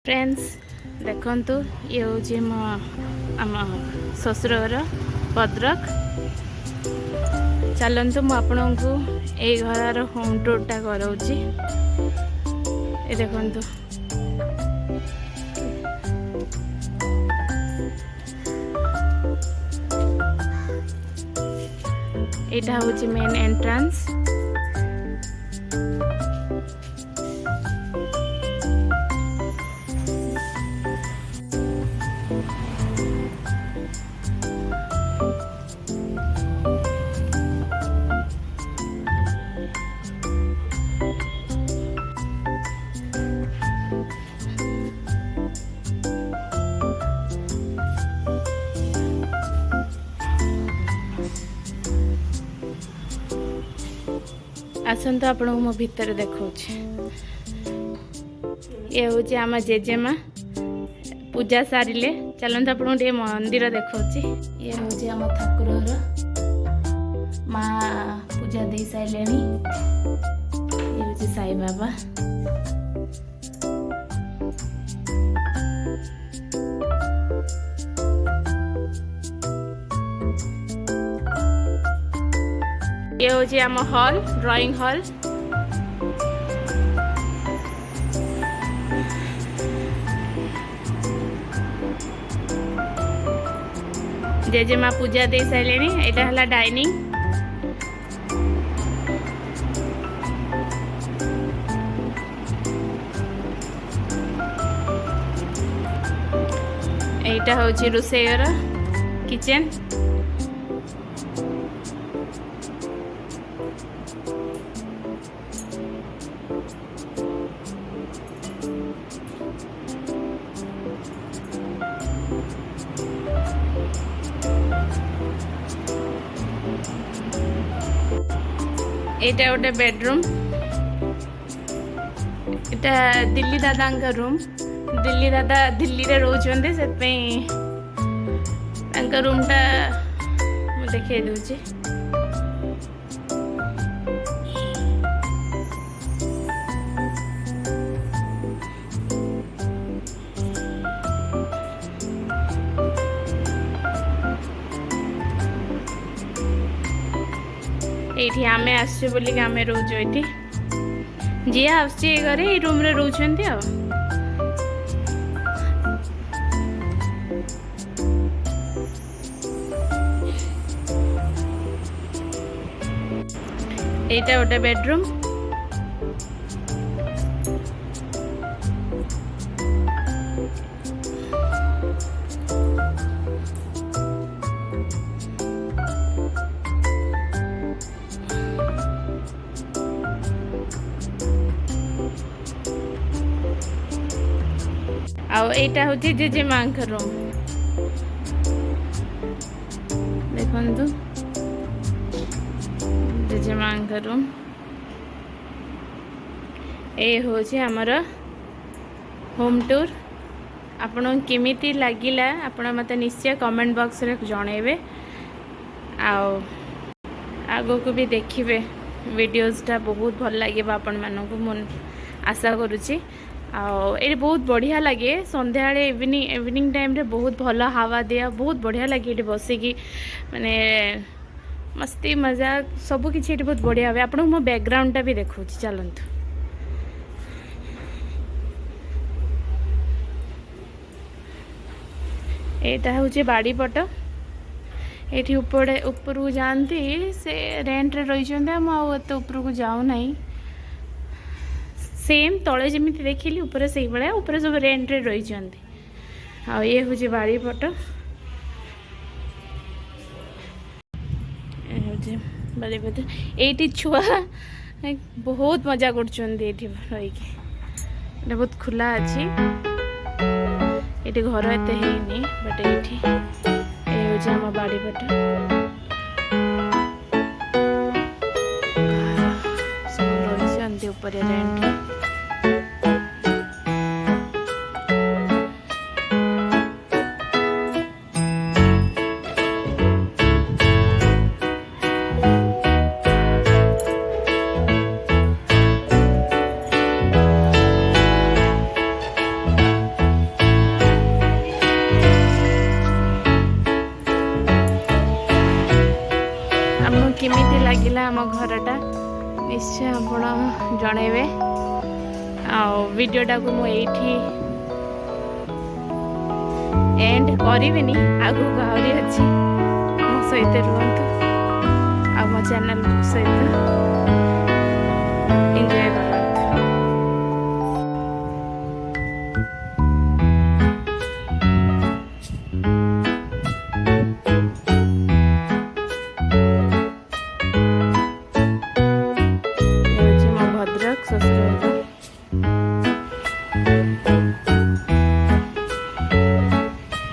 Friends देखंतु ये हूँ मो आम ससुर घर भद्रक। चलतु मु आपण को ये घर होम टूरटा कराऊँगी। देखंतु यहाँ हूँ मेन एंट्रांस। आसतु आपण मो भितर देखा ये हूँ आम जेजेमा पूजा सारे। चलते आपको गोटे मंदिर देखा ये हूँ आम ठाकुर घर माँ पूजा दे सारे। ये हूँ साई बाबा। ये हूँ आम हॉल ड्राइंग हॉल। जेजेमा पूजा दे सारे। यहाँ है डाइनिंग। यहाँ हूँ रोषेई घर किचन। एटा गोटे बेडरूम। एटा दिल्ली दादा का रूम। दिल्ली दादा दिल्ली रे रोचंदे से रूम टा देखे दूची। ये आमे आसु बोलिक आमे रोचु ये जी आसुची घरे ये रूम रे रोचंती आ। एटा गोटे बेडरूम। आईटा हूँ जेजे माँ रूम। देखु जेजे माँ रूम। ये हूँ आमर होम टूर। आपन केमिति लागिला आपण मते निश्चय कमेंट बॉक्स रे जणेबे। आगो को भी देखिबे वीडियोसटा बहुत भल लागे आपण मानकु मन आशा करूची। ये बहुत बढ़िया लगे संध्या इवनिंग टाइम रे बहुत भल हवा दिया बहुत बढ़िया लगे। ये बसिकी माने मस्ती मजाक सब किसी बहुत बढ़िया हुए। आपको मो बैकग्राउंड टा भी देखा। चलतु यहाँ हूँ बाड़ी पट। ये ऊपर को जाती से रेंट रे रही आते ऊपर को जाऊ नहीं। सेम तले जमी देखिली ऊपर से भाया ऊपर सब रेंट रे रही। ये हूँ बाड़ी पट। बाड़ी पट ये छुआ बहुत मजा कर बहुत खुला अच्छी। ये घर एत है बट ये हूँ आम बाड़ी पट। सब रही ऊपर रेंट। निश्चय आपण जणेबे वीडियोटा को मु एठी एंड करिबिनी आगु आहुरी अच्छी मो सहित रुहतु आ मो चैनल सहित एंजॉय कर।